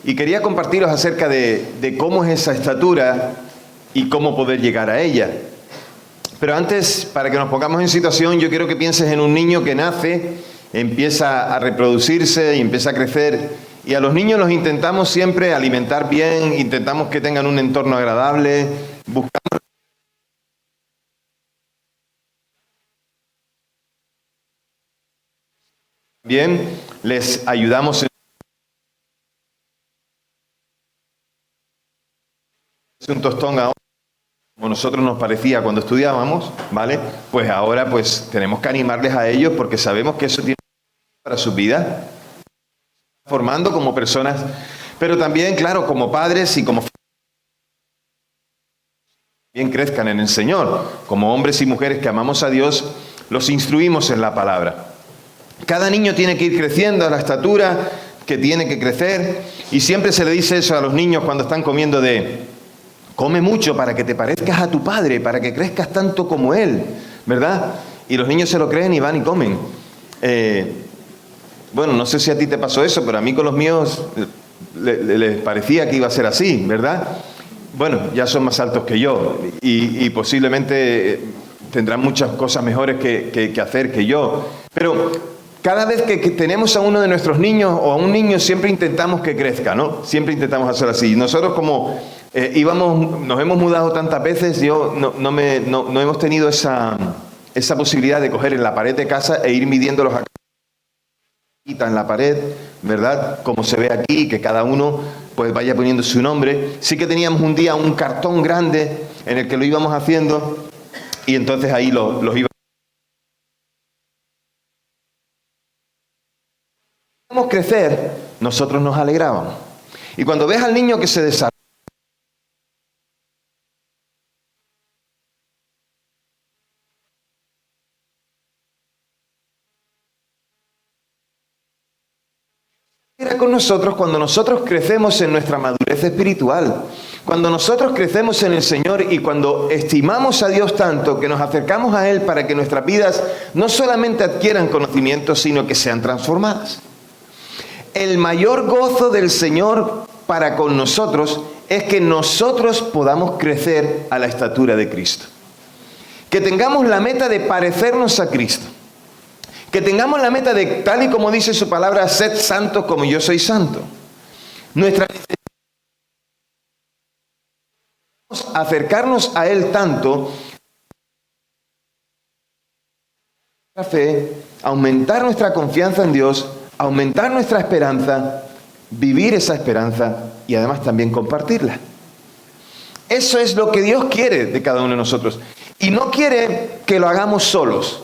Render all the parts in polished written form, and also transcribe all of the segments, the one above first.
Y quería compartiros acerca de cómo es esa estatura y cómo poder llegar a ella. Pero antes, para que nos pongamos en situación, yo quiero que pienses en un niño que nace, empieza a reproducirse y empieza a crecer. Y a los niños los intentamos siempre alimentar bien, intentamos que tengan un entorno agradable, buscamos bien, les ayudamos en un tostón ahora, como nosotros nos parecía cuando estudiábamos, ¿vale? Pues ahora pues tenemos que animarles a ellos porque sabemos que eso tiene para su vida, formando como personas, pero también, claro, como padres y como bien crezcan en el Señor, como hombres y mujeres que amamos a Dios, los instruimos en la palabra. Cada niño tiene que ir creciendo a la estatura que tiene que crecer, y siempre se le dice eso a los niños cuando están comiendo come mucho para que te parezcas a tu padre, para que crezcas tanto como él, ¿verdad? Y los niños se lo creen y van y comen. Bueno, no sé si a ti te pasó eso, pero a mí con los míos les parecía que iba a ser así, ¿verdad? Bueno, ya son más altos que yo y posiblemente tendrán muchas cosas mejores que hacer que yo. Pero cada vez que tenemos a uno de nuestros niños o a un niño, siempre intentamos que crezca, ¿no? Siempre intentamos hacer así. Nosotros como nos hemos mudado tantas veces, no hemos tenido esa posibilidad de coger en la pared de casa e ir midiéndolos acá en la pared, ¿verdad? Como se ve aquí, que cada uno pues vaya poniendo su nombre. Sí que teníamos un día un cartón grande en el que lo íbamos haciendo y entonces ahí los íbamos. Crecer, nosotros nos alegrábamos. Y cuando ves al niño que se desarrolla, con nosotros cuando nosotros crecemos en nuestra madurez espiritual, cuando nosotros crecemos en el Señor y cuando estimamos a Dios tanto que nos acercamos a Él para que nuestras vidas no solamente adquieran conocimiento, sino que sean transformadas. El mayor gozo del Señor para con nosotros es que nosotros podamos crecer a la estatura de Cristo. Que tengamos la meta de parecernos a Cristo. Que tengamos la meta de, tal y como dice su palabra, sed santos como yo soy santo. Nuestra acercarnos a Él tanto, la fe, aumentar nuestra confianza en Dios, aumentar nuestra esperanza, vivir esa esperanza y además también compartirla. Eso es lo que Dios quiere de cada uno de nosotros. Y no quiere que lo hagamos solos.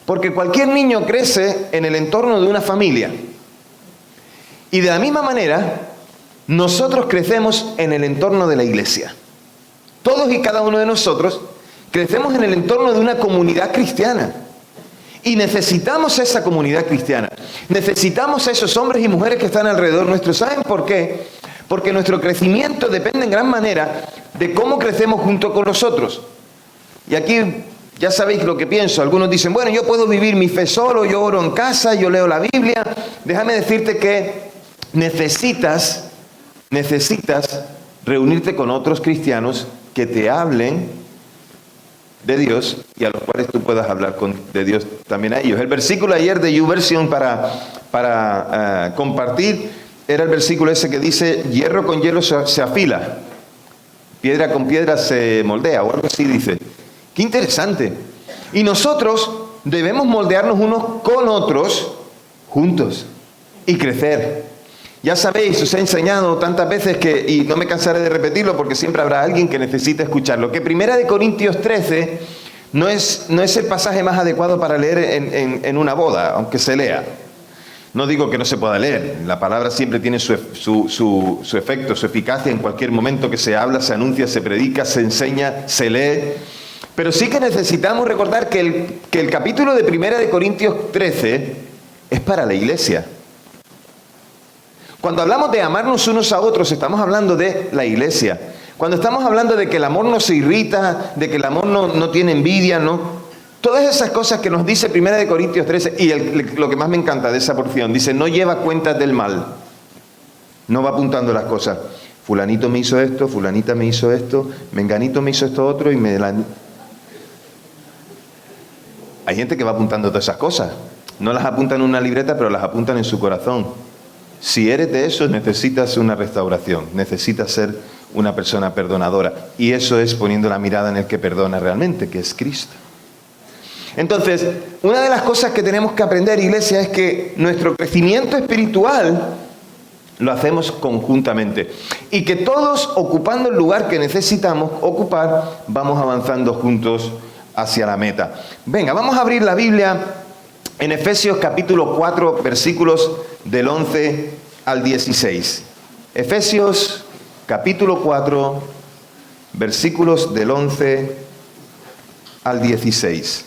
Porque cualquier niño crece en el entorno de una familia. Y de la misma manera, nosotros crecemos en el entorno de la iglesia. Todos y cada uno de nosotros crecemos en el entorno de una comunidad cristiana. Y necesitamos esa comunidad cristiana. Necesitamos a esos hombres y mujeres que están alrededor nuestro. ¿Saben por qué? Porque nuestro crecimiento depende en gran manera de cómo crecemos junto con los otros. Y aquí ya sabéis lo que pienso. Algunos dicen, bueno, yo puedo vivir mi fe solo, yo oro en casa, yo leo la Biblia. Déjame decirte que necesitas reunirte con otros cristianos que te hablen de Dios y a los cuales tú puedas hablar de Dios también a ellos. El versículo ayer de YouVersion para compartir era el versículo ese que dice, hierro con hierro se afila, piedra con piedra se moldea, o algo así dice. ¡Qué interesante! Y nosotros debemos moldearnos unos con otros juntos y crecer. Ya sabéis, os he enseñado tantas veces y no me cansaré de repetirlo porque siempre habrá alguien que necesite escucharlo, que 1 Corintios 13 no es el pasaje más adecuado para leer en una boda, aunque se lea. No digo que no se pueda leer, la palabra siempre tiene su efecto, su eficacia en cualquier momento que se habla, se anuncia, se predica, se enseña, se lee. Pero sí que necesitamos recordar que el capítulo de 1 Corintios 13 es para la iglesia. Cuando hablamos de amarnos unos a otros, estamos hablando de la iglesia. Cuando estamos hablando de que el amor no se irrita, de que el amor no tiene envidia, ¿no? Todas esas cosas que nos dice 1 Corintios 13, y lo que más me encanta de esa porción, dice, no lleva cuentas del mal. No va apuntando las cosas. Fulanito me hizo esto, fulanita me hizo esto, menganito me hizo esto otro y me... Hay gente que va apuntando todas esas cosas. No las apuntan en una libreta, pero las apuntan en su corazón. Si eres de esos, necesitas una restauración. Necesitas ser una persona perdonadora. Y eso es poniendo la mirada en el que perdona realmente, que es Cristo. Entonces, una de las cosas que tenemos que aprender, iglesia, es que nuestro crecimiento espiritual lo hacemos conjuntamente. Y que todos, ocupando el lugar que necesitamos ocupar, vamos avanzando juntos hacia la meta. Venga, vamos a abrir la Biblia en Efesios capítulo 4, versículos del 11 al 16. Efesios capítulo 4, versículos del 11 al 16.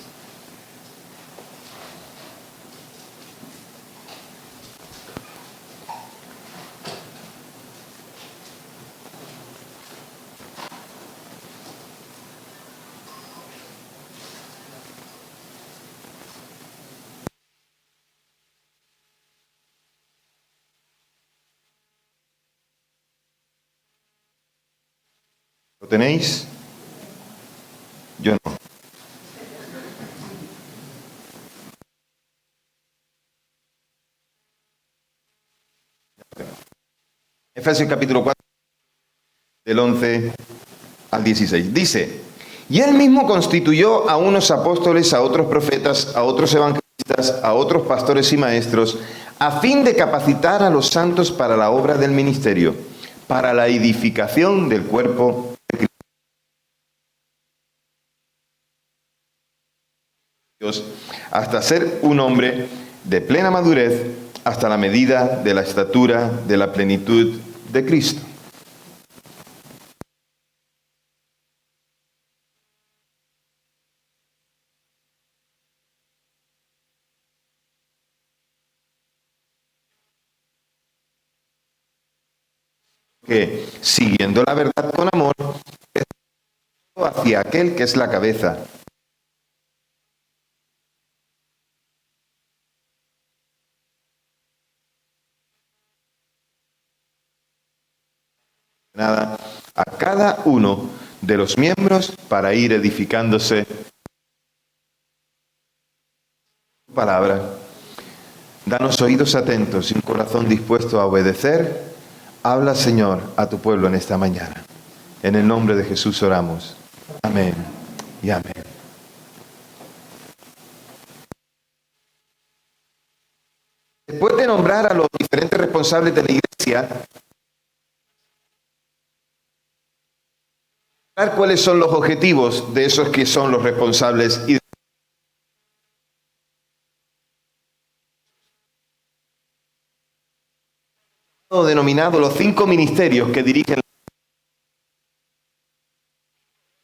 ¿Lo tenéis? Yo no. Efesios capítulo 4, del 11 al 16. Dice: y él mismo constituyó a unos apóstoles, a otros profetas, a otros evangelistas, a otros pastores y maestros, a fin de capacitar a los santos para la obra del ministerio, para la edificación del cuerpo de Dios, hasta ser un hombre de plena madurez, hasta la medida de la estatura de la plenitud de Cristo. Que, siguiendo la verdad con amor, hacia aquel que es la cabeza, nada a cada uno de los miembros para ir edificándose. Palabra, danos oídos atentos y un corazón dispuesto a obedecer. Habla, Señor, a tu pueblo en esta mañana. En el nombre de Jesús oramos. Amén y amén. Después de nombrar a los diferentes responsables de la iglesia, cuáles son los objetivos de esos que son los responsables y denominado los 5 ministerios que dirigen,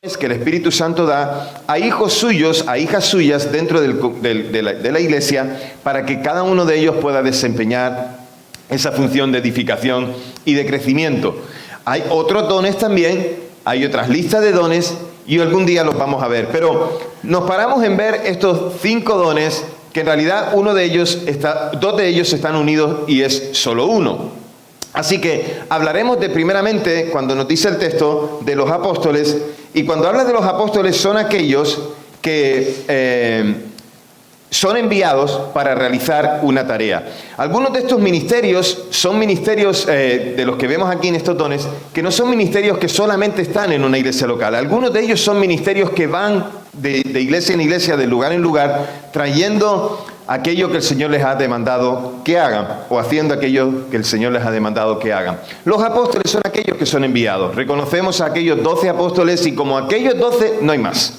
es que el Espíritu Santo da a hijos suyos, a hijas suyas dentro de la iglesia, para que cada uno de ellos pueda desempeñar esa función de edificación y de crecimiento. Hay otros dones también, hay otras listas de dones y algún día los vamos a ver, pero nos paramos en ver estos 5 dones, que en realidad dos de ellos están unidos y es solo uno. Así que hablaremos primeramente, cuando nos dice el texto, de los apóstoles, y cuando habla de los apóstoles son aquellos que son enviados para realizar una tarea. Algunos de estos ministerios son ministerios de los que vemos aquí en estos dones, que no son ministerios que solamente están en una iglesia local. Algunos de ellos son ministerios que van de iglesia en iglesia, de lugar en lugar, trayendo aquello que el Señor les ha demandado que hagan, o haciendo aquello que el Señor les ha demandado que hagan. Los apóstoles son aquellos que son enviados. Reconocemos a aquellos 12 apóstoles y como aquellos 12 no hay más.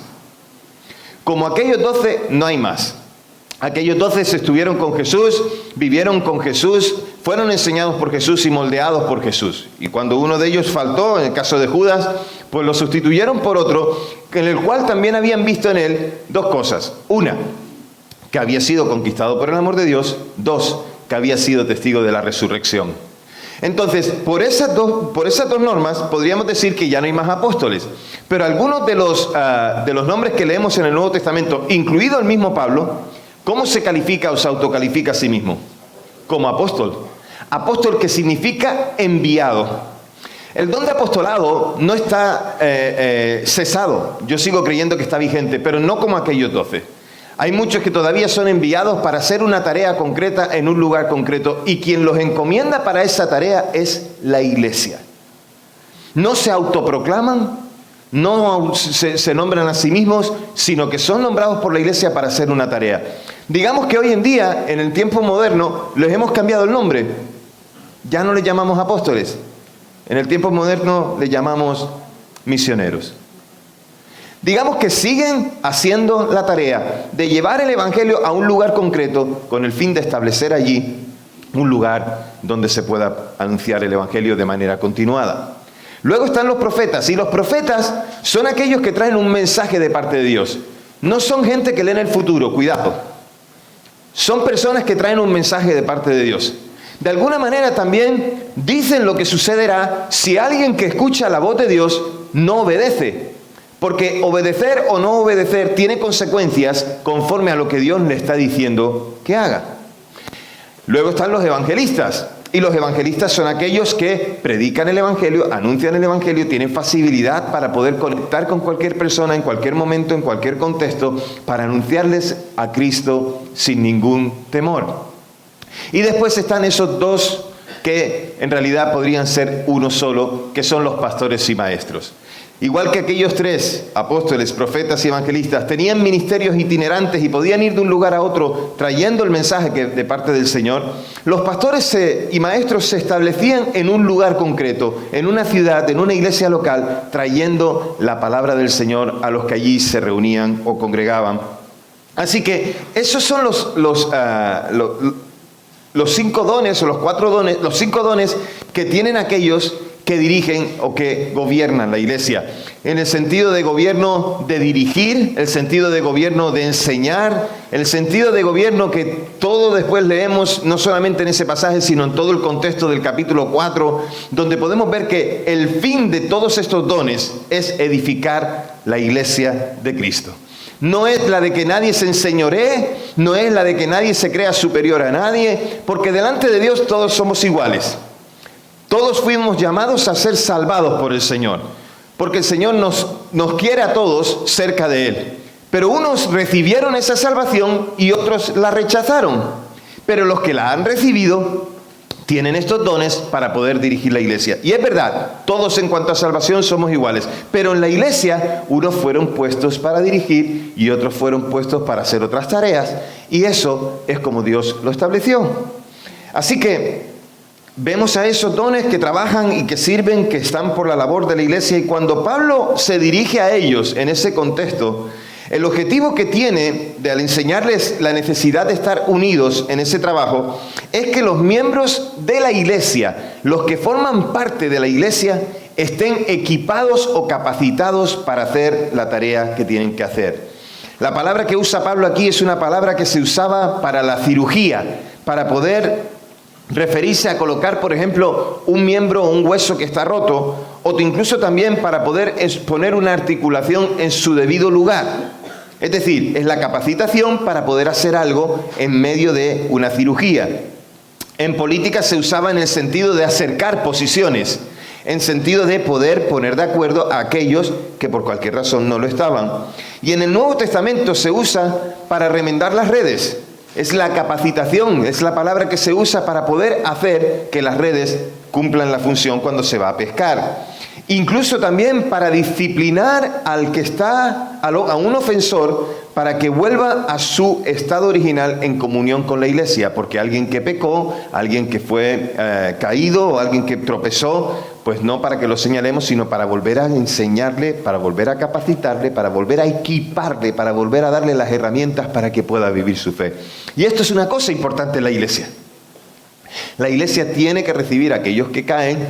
Como aquellos 12 no hay más. Aquellos 12 estuvieron con Jesús, vivieron con Jesús, fueron enseñados por Jesús y moldeados por Jesús. Y cuando uno de ellos faltó, en el caso de Judas, pues lo sustituyeron por otro, en el cual también habían visto en él 2 cosas. Una, que había sido conquistado por el amor de Dios. 2, que había sido testigo de la resurrección. Entonces, por esas dos normas, podríamos decir que ya no hay más apóstoles. Pero algunos de los nombres que leemos en el Nuevo Testamento, incluido el mismo Pablo, ¿cómo se califica o se autocalifica a sí mismo? Como apóstol. apóstol, que significa enviado. El don de apostolado no está cesado. Yo sigo creyendo que está vigente, pero no como aquellos 12. Hay muchos que todavía son enviados para hacer una tarea concreta en un lugar concreto, y quien los encomienda para esa tarea es la iglesia. No se autoproclaman, no se nombran a sí mismos, sino que son nombrados por la iglesia para hacer una tarea. Digamos que hoy en día, en el tiempo moderno, les hemos cambiado el nombre. Ya no les llamamos apóstoles. En el tiempo moderno les llamamos misioneros. Digamos que siguen haciendo la tarea de llevar el evangelio a un lugar concreto con el fin de establecer allí un lugar donde se pueda anunciar el evangelio de manera continuada. Luego están los profetas, y los profetas son aquellos que traen un mensaje de parte de Dios. No son gente que leen el futuro, cuidado. Son personas que traen un mensaje de parte de Dios. De alguna manera también dicen lo que sucederá si alguien que escucha la voz de Dios no obedece. Porque obedecer o no obedecer tiene consecuencias conforme a lo que Dios le está diciendo que haga. Luego están los evangelistas. Y los evangelistas son aquellos que predican el evangelio, anuncian el evangelio, tienen facilidad para poder conectar con cualquier persona en cualquier momento, en cualquier contexto, para anunciarles a Cristo sin ningún temor. Y después están esos dos que en realidad podrían ser uno solo, que son los pastores y maestros. Igual que aquellos 3, apóstoles, profetas y evangelistas, tenían ministerios itinerantes y podían ir de un lugar a otro trayendo el mensaje de parte del Señor, los pastores y maestros se establecían en un lugar concreto, en una ciudad, en una iglesia local, trayendo la palabra del Señor a los que allí se reunían o congregaban. Así que esos son los 5 dones o los 4 dones, los 5 dones que tienen aquellos que dirigen o que gobiernan la iglesia. En el sentido de gobierno de dirigir, el sentido de gobierno de enseñar, el sentido de gobierno que todo después leemos, no solamente en ese pasaje, sino en todo el contexto del capítulo 4, donde podemos ver que el fin de todos estos dones es edificar la iglesia de Cristo. No es la de que nadie se enseñoree, no es la de que nadie se crea superior a nadie, porque delante de Dios todos somos iguales. Todos fuimos llamados a ser salvados por el Señor, porque el Señor nos quiere a todos cerca de Él. Pero unos recibieron esa salvación y otros la rechazaron. Pero los que la han recibido tienen estos dones para poder dirigir la iglesia. Y es verdad, todos en cuanto a salvación somos iguales, pero en la iglesia unos fueron puestos para dirigir y otros fueron puestos para hacer otras tareas. Y eso es como Dios lo estableció. Así que vemos a esos dones que trabajan y que sirven, que están por la labor de la iglesia, y cuando Pablo se dirige a ellos en ese contexto, el objetivo que tiene de al enseñarles la necesidad de estar unidos en ese trabajo es que los miembros de la iglesia, los que forman parte de la iglesia, estén equipados o capacitados para hacer la tarea que tienen que hacer. La palabra que usa Pablo aquí es una palabra que se usaba para la cirugía, para poder referirse a colocar, por ejemplo, un miembro o un hueso que está roto, o incluso también para poder poner una articulación en su debido lugar. Es decir, es la capacitación para poder hacer algo en medio de una cirugía. En política se usaba en el sentido de acercar posiciones, en sentido de poder poner de acuerdo a aquellos que por cualquier razón no lo estaban. Y en el Nuevo Testamento se usa para remendar las redes. Es la capacitación, es la palabra que se usa para poder hacer que las redes cumplan la función cuando se va a pescar. Incluso también para disciplinar al que está, a un ofensor, para que vuelva a su estado original en comunión con la iglesia. Porque alguien que pecó, alguien que fue caído o alguien que tropezó, pues no para que lo señalemos, sino para volver a enseñarle, para volver a capacitarle, para volver a equiparle, para volver a darle las herramientas para que pueda vivir su fe. Y esto es una cosa importante en la iglesia. La iglesia tiene que recibir a aquellos que caen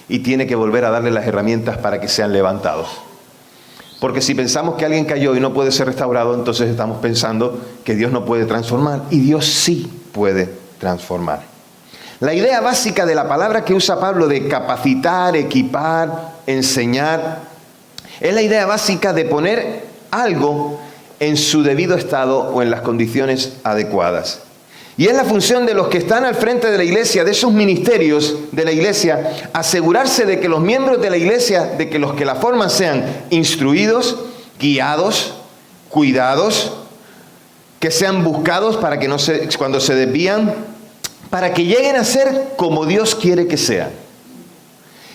y tiene que volver a darle las herramientas para que sean levantados. Porque si pensamos que alguien cayó y no puede ser restaurado, entonces estamos pensando que Dios no puede transformar, y Dios sí puede transformar. La idea básica de la palabra que usa Pablo de capacitar, equipar, enseñar, es la idea básica de poner algo en su debido estado o en las condiciones adecuadas. Y es la función de los que están al frente de la iglesia, de esos ministerios de la iglesia, asegurarse de que los miembros de la iglesia, de que los que la forman sean instruidos, guiados, cuidados, que sean buscados para que cuando se desvían, para que lleguen a ser como Dios quiere que sean.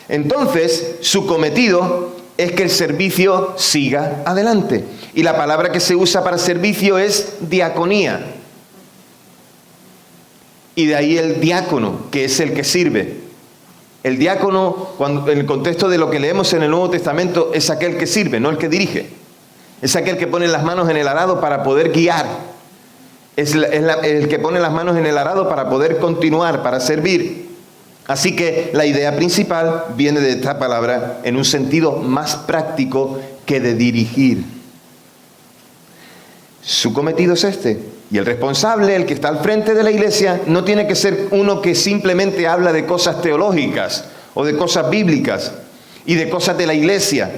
Entonces, su cometido es que el servicio siga adelante. Y la palabra que se usa para servicio es diaconía. Y de ahí el diácono, que es el que sirve. El diácono, en el contexto de lo que leemos en el Nuevo Testamento, es aquel que sirve, no el que dirige. Es aquel que pone las manos en el arado para poder guiar. Es el que pone las manos en el arado para poder continuar, para servir. Así que la idea principal viene de esta palabra en un sentido más práctico que de dirigir. Su cometido es este. Y el responsable, el que está al frente de la iglesia, no tiene que ser uno que simplemente habla de cosas teológicas o de cosas bíblicas y de cosas de la iglesia.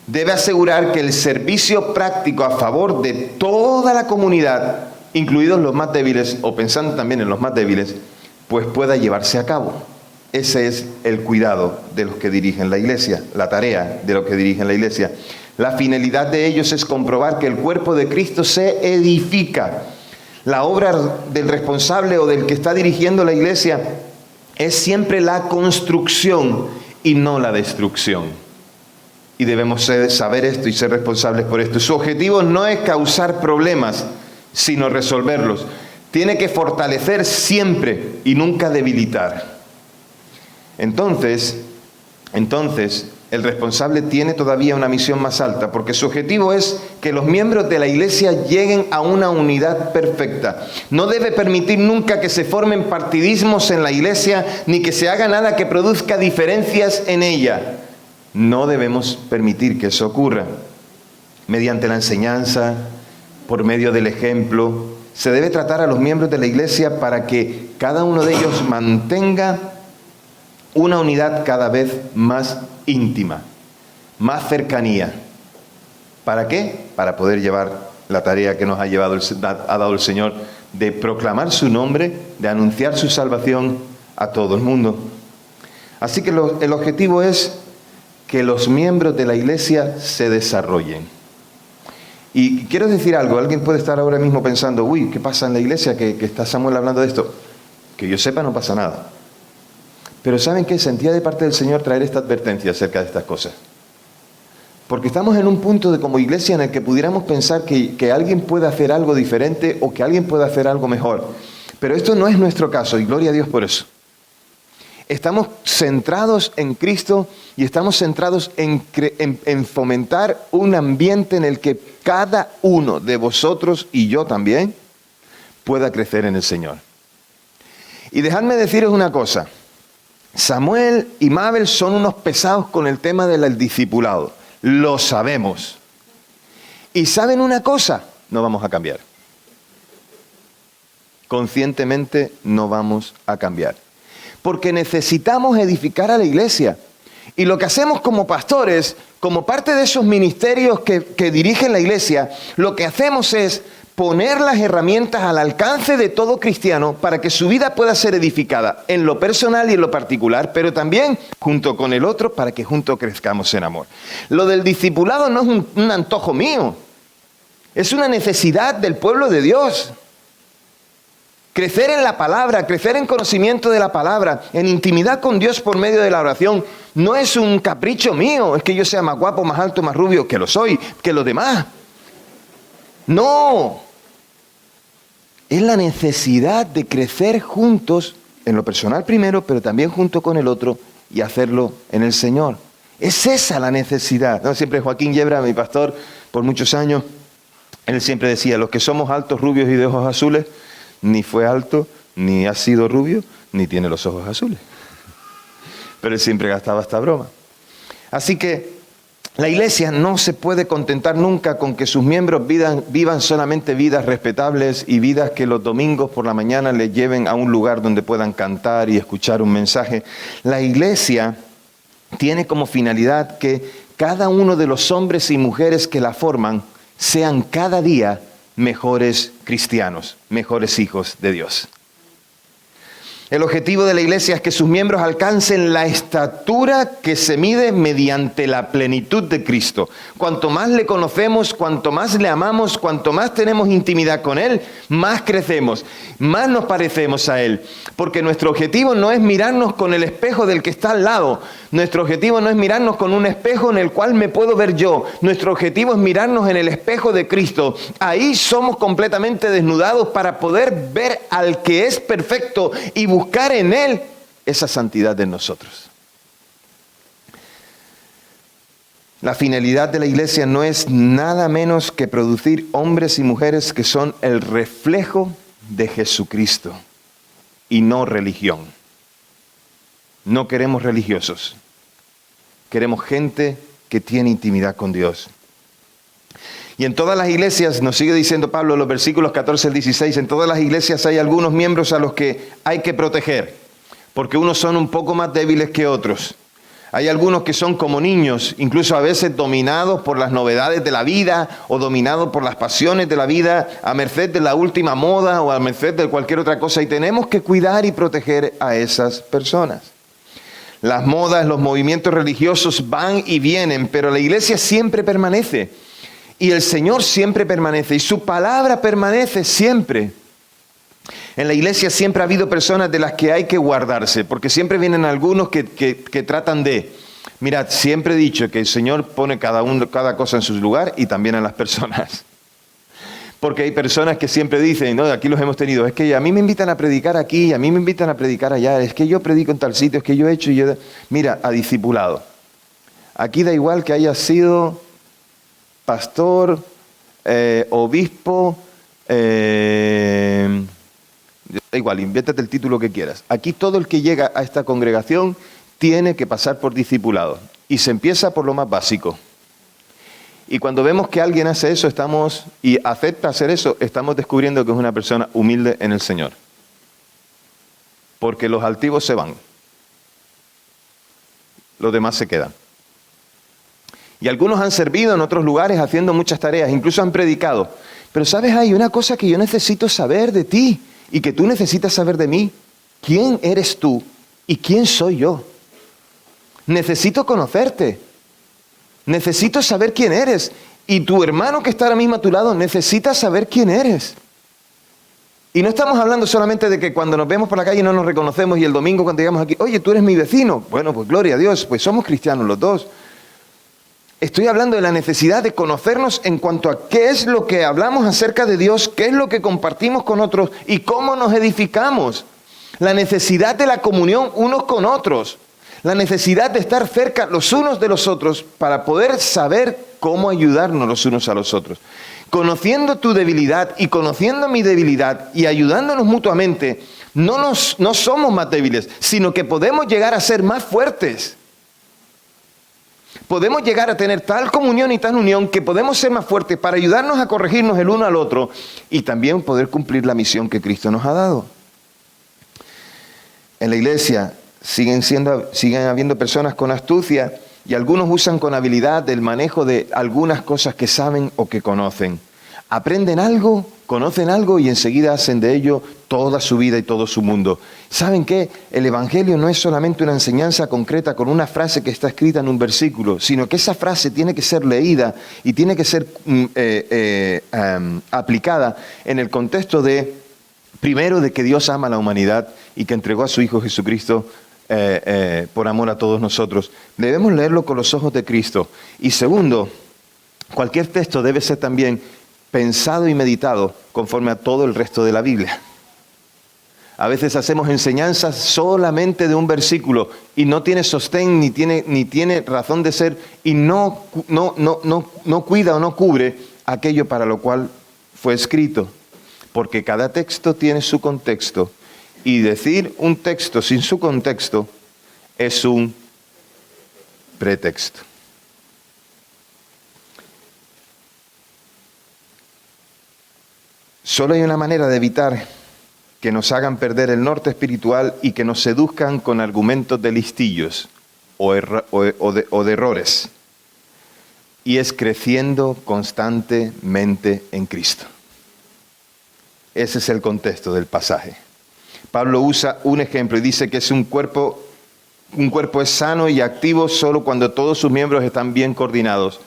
Debe asegurar que el servicio práctico a favor de toda la comunidad, incluidos los más débiles, o pensando también en los más débiles, pues pueda llevarse a cabo. Ese es el cuidado de los que dirigen la iglesia, la tarea de los que dirigen la iglesia. La finalidad de ellos es comprobar que el cuerpo de Cristo se edifica. La obra del responsable o del que está dirigiendo la iglesia es siempre la construcción y no la destrucción. Y debemos saber esto y ser responsables por esto. Su objetivo no es causar problemas, sino resolverlos. Tiene que fortalecer siempre y nunca debilitar. Entonces, el responsable tiene todavía una misión más alta, porque su objetivo es que los miembros de la iglesia lleguen a una unidad perfecta. No debe permitir nunca que se formen partidismos en la iglesia, ni que se haga nada que produzca diferencias en ella. No debemos permitir que eso ocurra. Mediante la enseñanza, por medio del ejemplo, se debe tratar a los miembros de la iglesia para que cada uno de ellos mantenga una unidad cada vez más íntima, más cercanía. ¿Para qué? Para poder llevar la tarea que nos ha dado el Señor de proclamar su nombre, de anunciar su salvación a todo el mundo. Así que el objetivo es que los miembros de la iglesia se desarrollen. Y quiero decir algo, alguien puede estar ahora mismo pensando, uy, ¿qué pasa en la iglesia que está Samuel hablando de esto? Que yo sepa, no pasa nada. Pero ¿saben qué? Sentía de parte del Señor traer esta advertencia acerca de estas cosas. Porque estamos en un punto de como iglesia en el que pudiéramos pensar que alguien puede hacer algo diferente o que alguien puede hacer algo mejor. Pero esto no es nuestro caso y gloria a Dios por eso. Estamos centrados en Cristo y estamos centrados en fomentar un ambiente en el que cada uno de vosotros y yo también pueda crecer en el Señor. Y dejadme deciros una cosa. Samuel y Mabel son unos pesados con el tema del discipulado. Lo sabemos. Y ¿saben una cosa? No vamos a cambiar. Conscientemente no vamos a cambiar. Porque necesitamos edificar a la iglesia. Y lo que hacemos como pastores, como parte de esos ministerios que dirigen la iglesia, lo que hacemos es poner las herramientas al alcance de todo cristiano para que su vida pueda ser edificada en lo personal y en lo particular, pero también junto con el otro para que juntos crezcamos en amor. Lo del discipulado no es un antojo mío, es una necesidad del pueblo de Dios. Crecer en la palabra, crecer en conocimiento de la palabra, en intimidad con Dios por medio de la oración, no es un capricho mío, es que yo sea más guapo, más alto, más rubio, que lo soy, que los demás. No, es la necesidad de crecer juntos, en lo personal primero, pero también junto con el otro y hacerlo en el Señor. Es esa la necesidad. ¿No? Siempre Joaquín Yebra, mi pastor, por muchos años, él siempre decía, los que somos altos, rubios y de ojos azules, ni fue alto, ni ha sido rubio, ni tiene los ojos azules. Pero él siempre gastaba esta broma. Así que la iglesia no se puede contentar nunca con que sus miembros vivan solamente vidas respetables y vidas que los domingos por la mañana les lleven a un lugar donde puedan cantar y escuchar un mensaje. La iglesia tiene como finalidad que cada uno de los hombres y mujeres que la forman sean cada día mejores cristianos, mejores hijos de Dios. El objetivo de la iglesia es que sus miembros alcancen la estatura que se mide mediante la plenitud de Cristo. Cuanto más le conocemos, cuanto más le amamos, cuanto más tenemos intimidad con Él, más crecemos, más nos parecemos a Él. Porque nuestro objetivo no es mirarnos con el espejo del que está al lado. Nuestro objetivo no es mirarnos con un espejo en el cual me puedo ver yo. Nuestro objetivo es mirarnos en el espejo de Cristo. Ahí somos completamente desnudados para poder ver al que es perfecto y buscar en Él esa santidad de nosotros. La finalidad de la iglesia no es nada menos que producir hombres y mujeres que son el reflejo de Jesucristo y no religión. No queremos religiosos. Queremos gente que tiene intimidad con Dios. Y en todas las iglesias, nos sigue diciendo Pablo en los versículos 14 al 16, en todas las iglesias hay algunos miembros a los que hay que proteger, porque unos son un poco más débiles que otros. Hay algunos que son como niños, incluso a veces dominados por las novedades de la vida o dominados por las pasiones de la vida, a merced de la última moda o a merced de cualquier otra cosa. Y tenemos que cuidar y proteger a esas personas. Las modas, los movimientos religiosos van y vienen, pero la iglesia siempre permanece. Y el Señor siempre permanece. Y su palabra permanece siempre. En la iglesia siempre ha habido personas de las que hay que guardarse, porque siempre vienen algunos que tratan de... Mirad, siempre he dicho que el Señor pone cada cosa en su lugar y también a las personas. Porque hay personas que siempre dicen, no, aquí los hemos tenido, es que a mí me invitan a predicar aquí, a mí me invitan a predicar allá, es que yo predico en tal sitio, es que yo he hecho y yo... Mira, a discipulado. Aquí da igual que haya sido pastor, obispo, da igual, invéntate el título que quieras. Aquí todo el que llega a esta congregación tiene que pasar por discipulado. Y se empieza por lo más básico. Y cuando vemos que alguien hace eso y acepta hacer eso, estamos descubriendo que es una persona humilde en el Señor. Porque los altivos se van. Los demás se quedan. Y algunos han servido en otros lugares haciendo muchas tareas, incluso han predicado. Pero sabes, hay una cosa que yo necesito saber de ti y que tú necesitas saber de mí. ¿Quién eres tú y quién soy yo? Necesito conocerte. Necesito saber quién eres. Y tu hermano que está ahora mismo a tu lado necesita saber quién eres. Y no estamos hablando solamente de que cuando nos vemos por la calle no nos reconocemos y el domingo cuando llegamos aquí, oye, tú eres mi vecino. Bueno, pues gloria a Dios, pues somos cristianos los dos. Estoy hablando de la necesidad de conocernos en cuanto a qué es lo que hablamos acerca de Dios, qué es lo que compartimos con otros y cómo nos edificamos. La necesidad de la comunión unos con otros. La necesidad de estar cerca los unos de los otros para poder saber cómo ayudarnos los unos a los otros. Conociendo tu debilidad y conociendo mi debilidad y ayudándonos mutuamente, no somos más débiles, sino que podemos llegar a ser más fuertes. Podemos llegar a tener tal comunión y tal unión que podemos ser más fuertes para ayudarnos a corregirnos el uno al otro y también poder cumplir la misión que Cristo nos ha dado. En la iglesia siguen habiendo personas con astucia y algunos usan con habilidad el manejo de algunas cosas que saben o que conocen. Aprenden algo, conocen algo y enseguida hacen de ello toda su vida y todo su mundo. ¿Saben qué? El Evangelio no es solamente una enseñanza concreta con una frase que está escrita en un versículo, sino que esa frase tiene que ser leída y tiene que ser aplicada en el contexto de, primero, de que Dios ama a la humanidad y que entregó a su Hijo Jesucristo por amor a todos nosotros. Debemos leerlo con los ojos de Cristo. Y segundo, cualquier texto debe ser también pensado y meditado conforme a todo el resto de la Biblia. A veces hacemos enseñanzas solamente de un versículo y no tiene sostén ni tiene razón de ser y no cuida o no cubre aquello para lo cual fue escrito. Porque cada texto tiene su contexto y decir un texto sin su contexto es un pretexto. Solo hay una manera de evitar que nos hagan perder el norte espiritual y que nos seduzcan con argumentos de listillos o de errores. Y es creciendo constantemente en Cristo. Ese es el contexto del pasaje. Pablo usa un ejemplo y dice que un cuerpo es sano y activo solo cuando todos sus miembros están bien coordinados.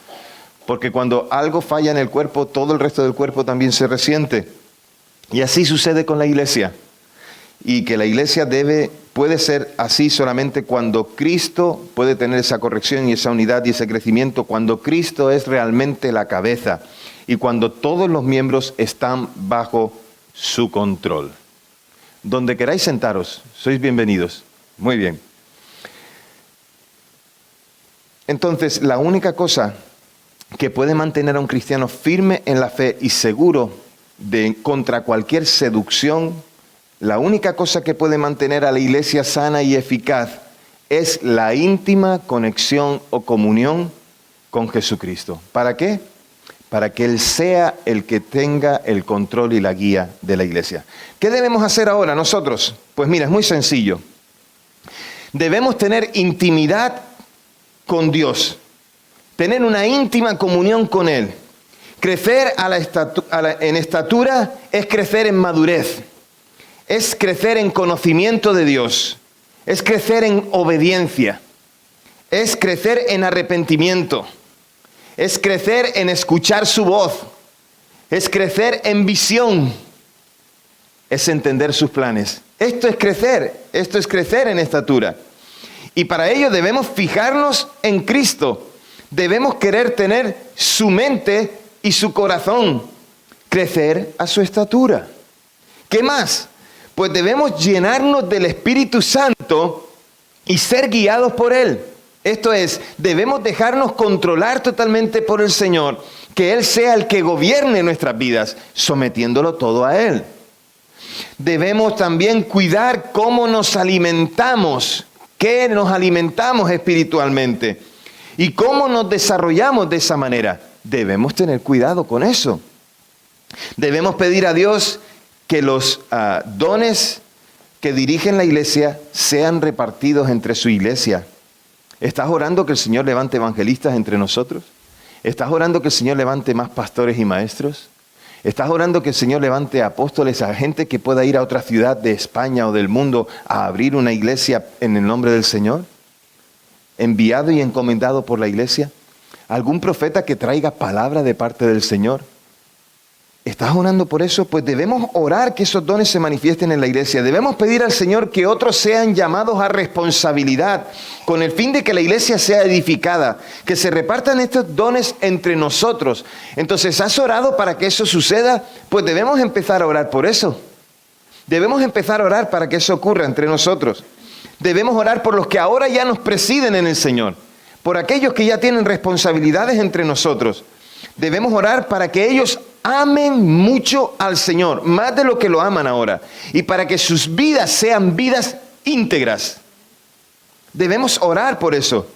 Porque cuando algo falla en el cuerpo, todo el resto del cuerpo también se resiente. Y así sucede con la iglesia. Y que la iglesia puede ser así solamente cuando Cristo puede tener esa corrección y esa unidad y ese crecimiento, cuando Cristo es realmente la cabeza y cuando todos los miembros están bajo su control. Donde queráis sentaros, sois bienvenidos. Muy bien. Entonces, la única cosa que puede mantener a un cristiano firme en la fe y seguro contra cualquier seducción, la única cosa que puede mantener a la iglesia sana y eficaz es la íntima conexión o comunión con Jesucristo. ¿Para qué? Para que Él sea el que tenga el control y la guía de la iglesia. ¿Qué debemos hacer ahora nosotros? Pues mira, es muy sencillo. Debemos tener intimidad con Dios, tener una íntima comunión con Él. Crecer en estatura es crecer en madurez, es crecer en conocimiento de Dios, es crecer en obediencia, es crecer en arrepentimiento, es crecer en escuchar su voz, es crecer en visión, es entender sus planes. Esto es crecer en estatura. Y para ello debemos fijarnos en Cristo. Debemos querer tener su mente y su corazón. Crecer a su estatura. ¿Qué más? Pues debemos llenarnos del Espíritu Santo y ser guiados por Él. Esto es, debemos dejarnos controlar totalmente por el Señor. Que Él sea el que gobierne nuestras vidas, sometiéndolo todo a Él. Debemos también cuidar cómo nos alimentamos. ¿Qué nos alimentamos espiritualmente? ¿Y cómo nos desarrollamos de esa manera? Debemos tener cuidado con eso. Debemos pedir a Dios que los dones que dirigen la iglesia sean repartidos entre su iglesia. ¿Estás orando que el Señor levante evangelistas entre nosotros? ¿Estás orando que el Señor levante más pastores y maestros? ¿Estás orando que el Señor levante apóstoles, a gente que pueda ir a otra ciudad de España o del mundo a abrir una iglesia en el nombre del Señor? ¿Enviado y encomendado por la iglesia? ¿Algún profeta que traiga palabra de parte del Señor? ¿Estás orando por eso? Pues debemos orar que esos dones se manifiesten en la iglesia. Debemos pedir al Señor que otros sean llamados a responsabilidad, con el fin de que la iglesia sea edificada, que se repartan estos dones entre nosotros. Entonces, ¿has orado para que eso suceda? Pues debemos empezar a orar por eso. Debemos empezar a orar para que eso ocurra entre nosotros. Debemos orar por los que ahora ya nos presiden en el Señor, por aquellos que ya tienen responsabilidades entre nosotros. Debemos orar para que ellos amen mucho al Señor, más de lo que lo aman ahora, y para que sus vidas sean vidas íntegras. Debemos orar por eso.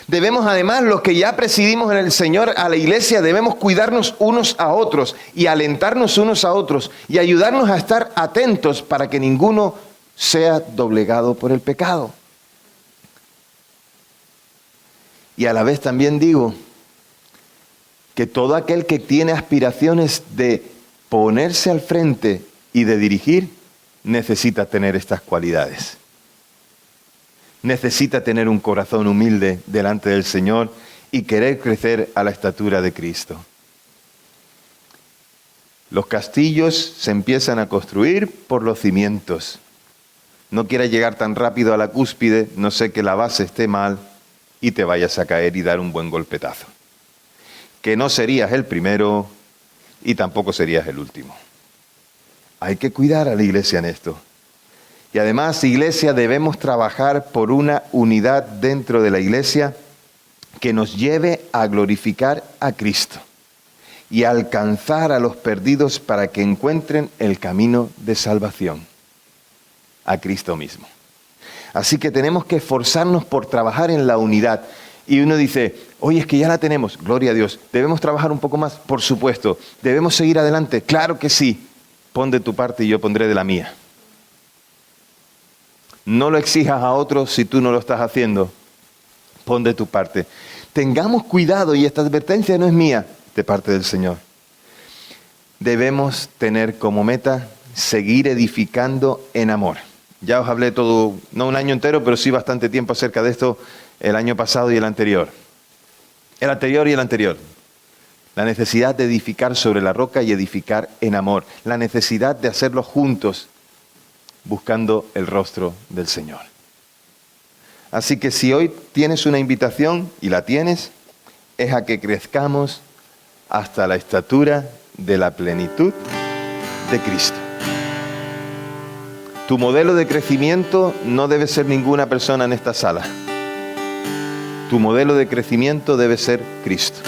Debemos además, los que ya presidimos en el Señor a la iglesia, debemos cuidarnos unos a otros y alentarnos unos a otros y ayudarnos a estar atentos para que ninguno sea doblegado por el pecado. Y a la vez también digo que todo aquel que tiene aspiraciones de ponerse al frente y de dirigir, necesita tener estas cualidades. Necesita tener un corazón humilde delante del Señor y querer crecer a la estatura de Cristo. Los castillos se empiezan a construir por los cimientos. No quieras llegar tan rápido a la cúspide, no sé que la base esté mal y te vayas a caer y dar un buen golpetazo. Que no serías el primero y tampoco serías el último. Hay que cuidar a la iglesia en esto. Y además, iglesia, debemos trabajar por una unidad dentro de la iglesia que nos lleve a glorificar a Cristo y a alcanzar a los perdidos para que encuentren el camino de salvación, a Cristo mismo. Así que tenemos que esforzarnos por trabajar en la unidad. Y uno dice, oye, es que ya la tenemos, gloria a Dios. ¿Debemos trabajar un poco más? Por supuesto. ¿Debemos seguir adelante? Claro que sí. Pon de tu parte y yo pondré de la mía. No lo exijas a otros si tú no lo estás haciendo. Pon de tu parte. Tengamos cuidado, y esta advertencia no es mía, de parte del Señor. Debemos tener como meta seguir edificando en amor. Ya os hablé todo, no un año entero, pero sí bastante tiempo acerca de esto, el año pasado y el anterior. El anterior y el anterior. La necesidad de edificar sobre la roca y edificar en amor. La necesidad de hacerlo juntos, buscando el rostro del Señor. Así que si hoy tienes una invitación, y la tienes, es a que crezcamos hasta la estatura de la plenitud de Cristo. Tu modelo de crecimiento no debe ser ninguna persona en esta sala. Tu modelo de crecimiento debe ser Cristo.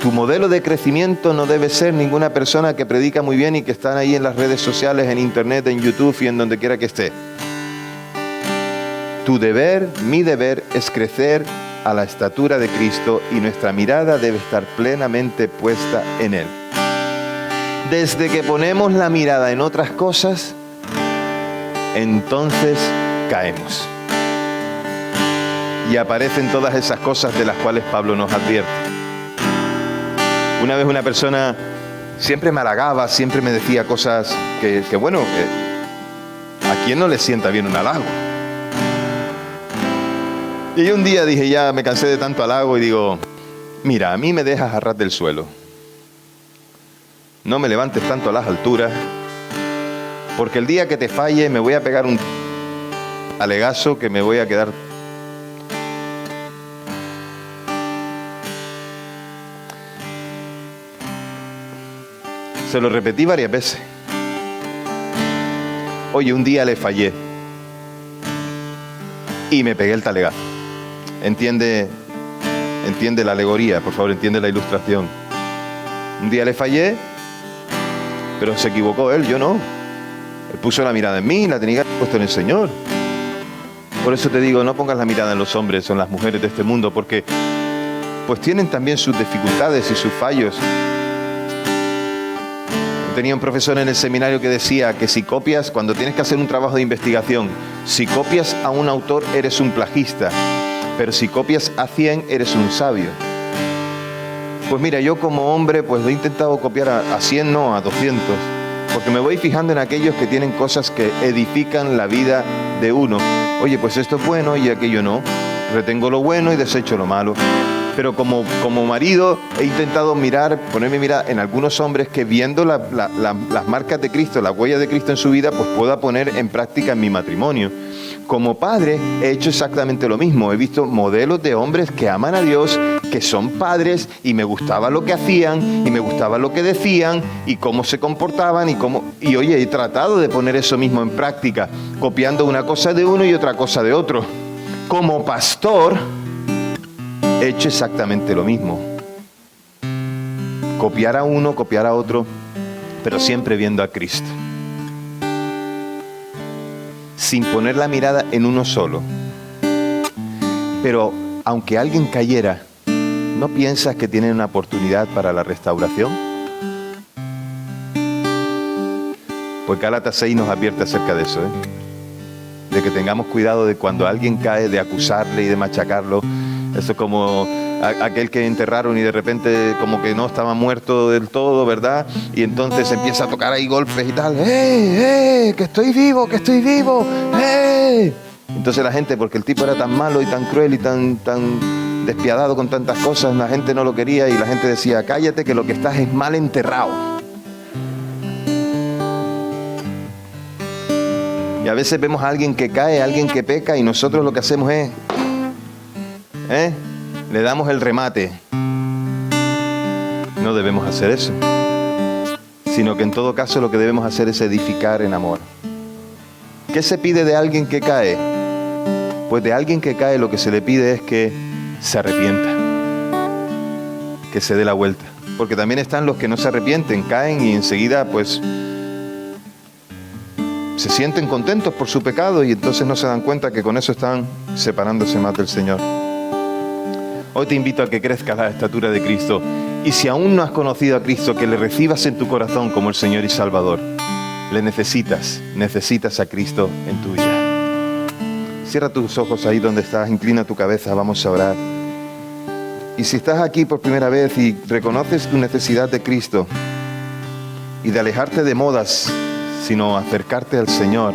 Tu modelo de crecimiento no debe ser ninguna persona que predica muy bien y que están ahí en las redes sociales, en internet, en YouTube y en donde quiera que esté. Tu deber, mi deber, es crecer a la estatura de Cristo y nuestra mirada debe estar plenamente puesta en Él. Desde que ponemos la mirada en otras cosas, entonces caemos. Y aparecen todas esas cosas de las cuales Pablo nos advierte. Una vez una persona siempre me halagaba, siempre me decía cosas que ¿a quién no le sienta bien un halago? Y un día dije, ya me cansé de tanto halago y digo, mira, a mí me dejas a ras del suelo. No me levantes tanto a las alturas, porque el día que te falle me voy a pegar un alegazo que me voy a quedar. Se lo repetí varias veces. Oye, un día le fallé y me pegué el talegazo. Entiende la alegoría, por favor, entiende la ilustración. Un día le fallé, pero se equivocó él, yo no. Él puso la mirada en mí, la tenía puesta en el Señor. Por eso te digo, no pongas la mirada en los hombres o en las mujeres de este mundo, porque pues tienen también sus dificultades y sus fallos. Tenía un profesor en el seminario que decía que si copias, cuando tienes que hacer un trabajo de investigación, si copias a un autor eres un plagista, pero si copias a 100 eres un sabio. Pues mira, yo como hombre pues he intentado copiar a 100, no, a 200, porque me voy fijando en aquellos que tienen cosas que edifican la vida de uno. Oye, pues esto es bueno y aquello no. Retengo lo bueno y desecho lo malo. Pero como marido he intentado ponerme mirada en algunos hombres que viendo las marcas de Cristo, las huellas de Cristo en su vida, pues pueda poner en práctica en mi matrimonio. Como padre he hecho exactamente lo mismo. He visto modelos de hombres que aman a Dios, que son padres, y me gustaba lo que hacían, y me gustaba lo que decían, y cómo se comportaban, y oye, he tratado de poner eso mismo en práctica, copiando una cosa de uno y otra cosa de otro. Como pastor he hecho exactamente lo mismo. Copiar a uno, copiar a otro, pero siempre viendo a Cristo. Sin poner la mirada en uno solo. Pero aunque alguien cayera, ¿no piensas que tienen una oportunidad para la restauración? Pues Gálatas 6 nos advierte acerca de eso, de que tengamos cuidado de cuando alguien cae, de acusarle y de machacarlo. Eso es como aquel que enterraron y de repente como que no estaba muerto del todo, ¿verdad? Y entonces empieza a tocar ahí golpes y tal. ¡Que estoy vivo, que estoy vivo! Entonces la gente, porque el tipo era tan malo y tan cruel y tan despiadado con tantas cosas, la gente no lo quería y la gente decía, cállate que lo que estás es mal enterrado. Y a veces vemos a alguien que cae, a alguien que peca y nosotros lo que hacemos es... le damos el remate. No debemos hacer eso, sino que en todo caso lo que debemos hacer es edificar en amor. ¿Qué se pide de alguien que cae? Pues de alguien que cae lo que se le pide es que se arrepienta, que se dé la vuelta, porque también están los que no se arrepienten, caen y enseguida pues se sienten contentos por su pecado y entonces no se dan cuenta que con eso están separándose más del Señor. Hoy te invito a que crezcas a la estatura de Cristo. Y si aún no has conocido a Cristo, que le recibas en tu corazón como el Señor y Salvador. Le necesitas a Cristo en tu vida. Cierra tus ojos ahí donde estás, inclina tu cabeza, vamos a orar. Y si estás aquí por primera vez y reconoces tu necesidad de Cristo y de alejarte de modas, sino acercarte al Señor,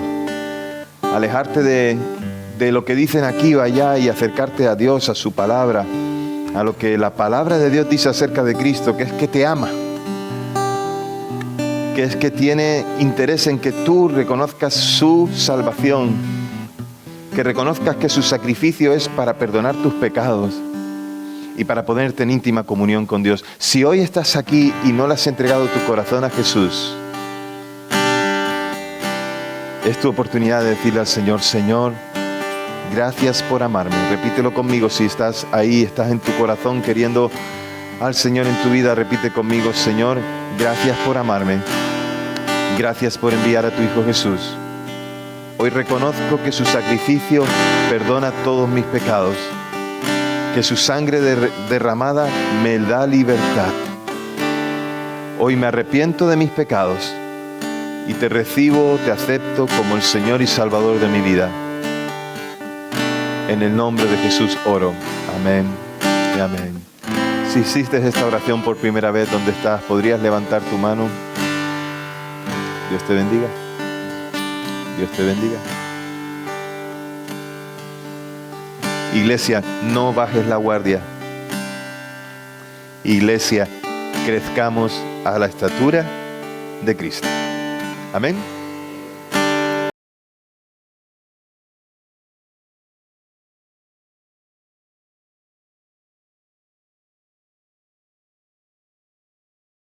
alejarte de lo que dicen aquí o allá y acercarte a Dios, a su palabra, a lo que la palabra de Dios dice acerca de Cristo, que es que te ama, que es que tiene interés en que tú reconozcas su salvación, que reconozcas que su sacrificio es para perdonar tus pecados y para ponerte en íntima comunión con Dios. Si hoy estás aquí y no le has entregado tu corazón a Jesús, es tu oportunidad de decirle al Señor: Señor, gracias por amarme. Repítelo conmigo. Si estás ahí, estás en tu corazón queriendo al Señor en tu vida, repite conmigo: Señor, gracias por amarme. Gracias por enviar a tu Hijo Jesús. Hoy reconozco que su sacrificio perdona todos mis pecados, que su sangre derramada me da libertad. Hoy me arrepiento de mis pecados y te recibo, te acepto como el Señor y Salvador de mi vida. En el nombre de Jesús oro. Amén y amén. Si hiciste esta oración por primera vez, ¿dónde estás? ¿Podrías levantar tu mano? Dios te bendiga. Dios te bendiga. Iglesia, no bajes la guardia. Iglesia, crezcamos a la estatura de Cristo. Amén.